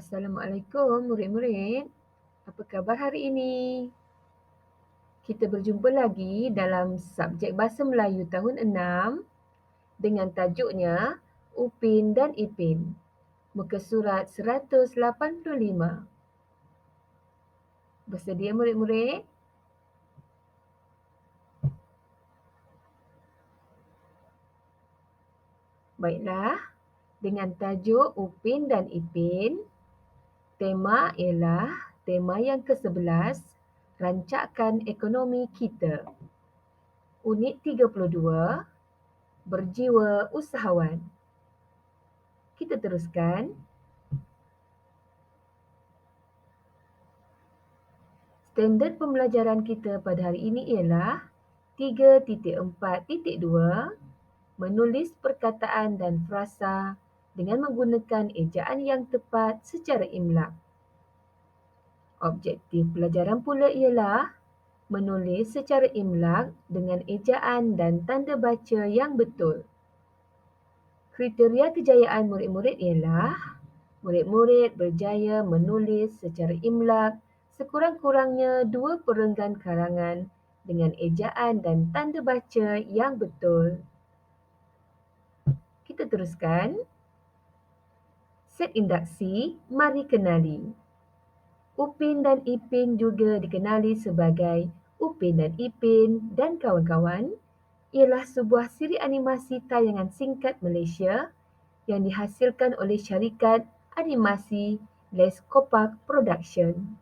Assalamualaikum murid-murid. Apa khabar hari ini? Kita berjumpa lagi dalam subjek Bahasa Melayu tahun 6 dengan tajuknya Upin dan Ipin. Muka surat 185. Bersedia murid-murid? Baiklah, dengan tajuk Upin dan Ipin, tema ialah tema yang ke-11, Rancakan Ekonomi Kita. Unit 32, Berjiwa Usahawan. Kita teruskan. Standard pembelajaran kita pada hari ini ialah 3.4.2, menulis perkataan dan frasa dengan menggunakan ejaan yang tepat secara imla. Objektif pelajaran pula ialah menulis secara imla dengan ejaan dan tanda baca yang betul. Kriteria kejayaan murid-murid ialah murid-murid berjaya menulis secara imla sekurang-kurangnya 2 perenggan karangan dengan ejaan dan tanda baca yang betul. Kita teruskan. Set induksi, mari kenali. Upin dan Ipin juga dikenali sebagai Upin dan Ipin dan kawan-kawan ialah sebuah siri animasi tayangan singkat Malaysia yang dihasilkan oleh syarikat animasi Les Copac Production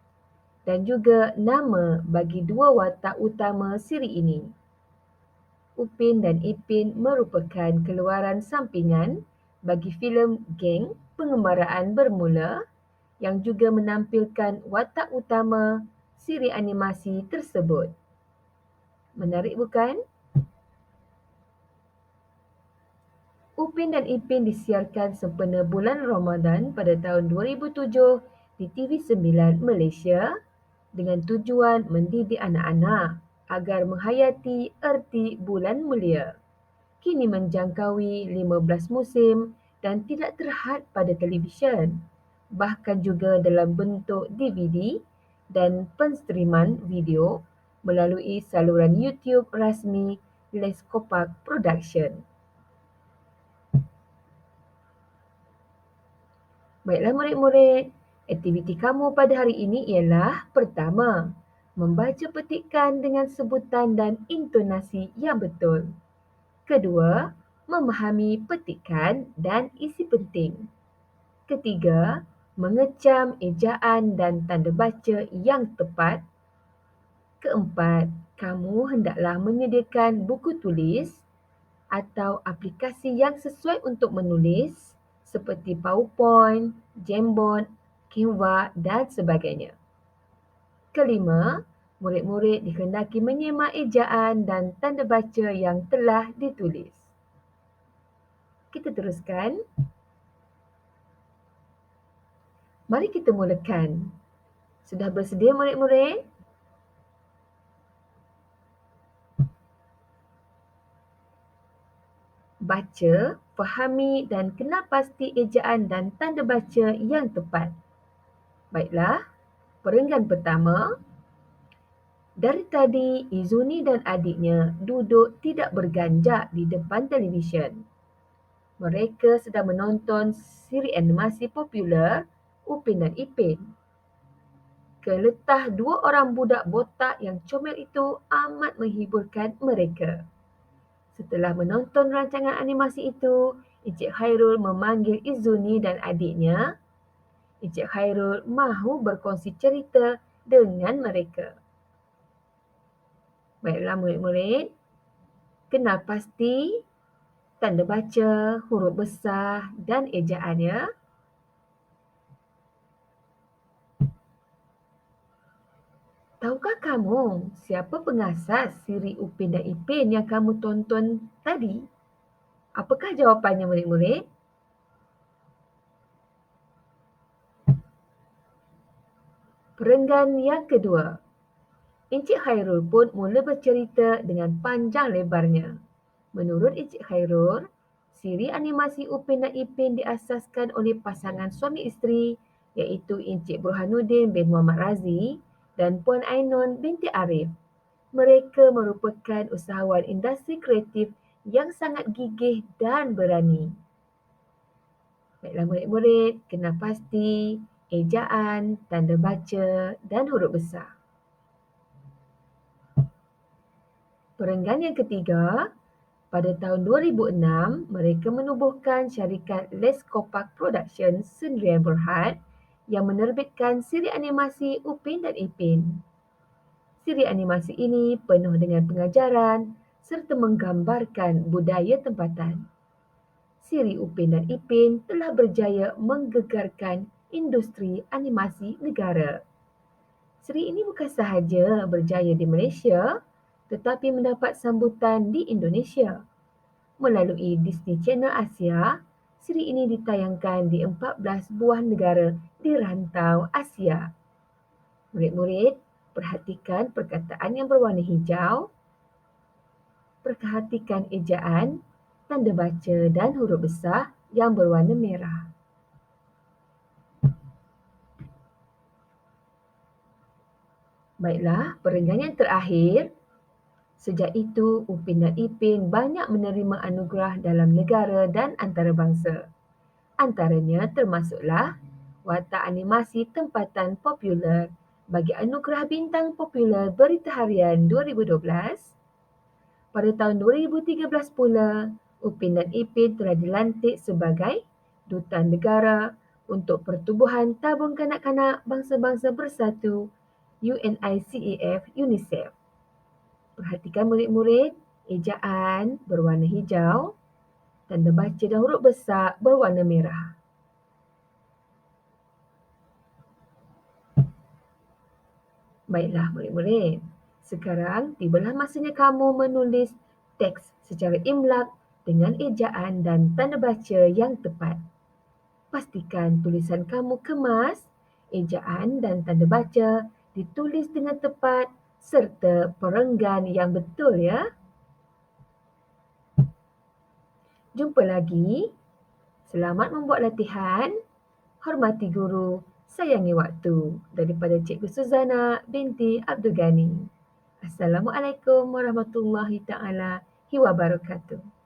dan juga nama bagi dua watak utama siri ini. Upin dan Ipin merupakan keluaran sampingan bagi filem Geng Pengembaraan Bermula yang juga menampilkan watak utama siri animasi tersebut. Menarik bukan? Upin dan Ipin disiarkan sempena bulan Ramadan pada tahun 2007 di TV9 Malaysia dengan tujuan mendidik anak-anak agar menghayati erti bulan mulia. Kini menjangkaui 15 musim dan tidak terhad pada televisyen, bahkan juga dalam bentuk DVD dan penstriman video melalui saluran YouTube rasmi Les Copac Production. Baiklah murid-murid, aktiviti kamu pada hari ini ialah pertama, membaca petikan dengan sebutan dan intonasi yang betul. Kedua, memahami petikan dan isi penting. Ketiga, mengecam ejaan dan tanda baca yang tepat. Keempat, kamu hendaklah menyediakan buku tulis atau aplikasi yang sesuai untuk menulis seperti PowerPoint, Jamboard, Canva dan sebagainya. Kelima, murid-murid dikendaki menyemak ejaan dan tanda baca yang telah ditulis. Kita teruskan. Mari kita mulakan. Sudah bersedia murid-murid? Baca, fahami dan kenal pasti ejaan dan tanda baca yang tepat. Baiklah, perenggan pertama. Dari tadi, Izuni dan adiknya duduk tidak berganjak di depan televisyen. Mereka sedang menonton siri animasi popular Upin dan Ipin. Keletah dua orang budak botak yang comel itu amat menghiburkan mereka. Setelah menonton rancangan animasi itu, Encik Khairul memanggil Izuni dan adiknya. Encik Khairul mahu berkongsi cerita dengan mereka. Baiklah murid-murid, kenal pasti tanda baca, huruf besar dan ejaannya. Tahukah kamu siapa pengasas siri Upin dan Ipin yang kamu tonton tadi? Apakah jawapannya murid-murid? Perenggan yang kedua. Encik Khairul pun mula bercerita dengan panjang lebarnya. Menurut Encik Khairul, siri animasi Upin dan Ipin diasaskan oleh pasangan suami isteri iaitu Encik Burhanuddin bin Muhammad Razi dan Puan Ainun binti Arif. Mereka merupakan usahawan industri kreatif yang sangat gigih dan berani. Baiklah murid-murid, kena pasti ejaan, tanda baca dan huruf besar. Perenggan yang ketiga, pada tahun 2006, mereka menubuhkan syarikat Leskopak Production Sdn Bhd yang menerbitkan siri animasi Upin dan Ipin. Siri animasi ini penuh dengan pengajaran serta menggambarkan budaya tempatan. Siri Upin dan Ipin telah berjaya menggegarkan industri animasi negara. Siri ini bukan sahaja berjaya di Malaysia, tetapi mendapat sambutan di Indonesia. Melalui Disney Channel Asia, siri ini ditayangkan di 14 buah negara di rantau Asia. Murid-murid, perhatikan perkataan yang berwarna hijau, perhatikan ejaan, tanda baca dan huruf besar yang berwarna merah. Baiklah, perenggan yang terakhir. Sejak itu, Upin dan Ipin banyak menerima anugerah dalam negara dan antarabangsa. Antaranya termasuklah watak animasi tempatan popular bagi anugerah bintang popular Berita Harian 2012. Pada tahun 2013 pula, Upin dan Ipin telah dilantik sebagai Duta Negara untuk Pertubuhan Tabung Kanak-kanak Bangsa-Bangsa Bersatu UNICEF UNICEF. Perhatikan murid-murid, ejaan berwarna hijau, tanda baca dan huruf besar berwarna merah. Baiklah murid-murid, sekarang tibalah masanya kamu menulis teks secara imlak dengan ejaan dan tanda baca yang tepat. Pastikan tulisan kamu kemas, ejaan dan tanda baca ditulis dengan tepat serta perenggan yang betul ya. Jumpa lagi. Selamat membuat latihan. Hormati guru, sayangi waktu. Daripada Cikgu Suzana binti Abdul Ghani. Assalamualaikum warahmatullahi taala wabarakatuh.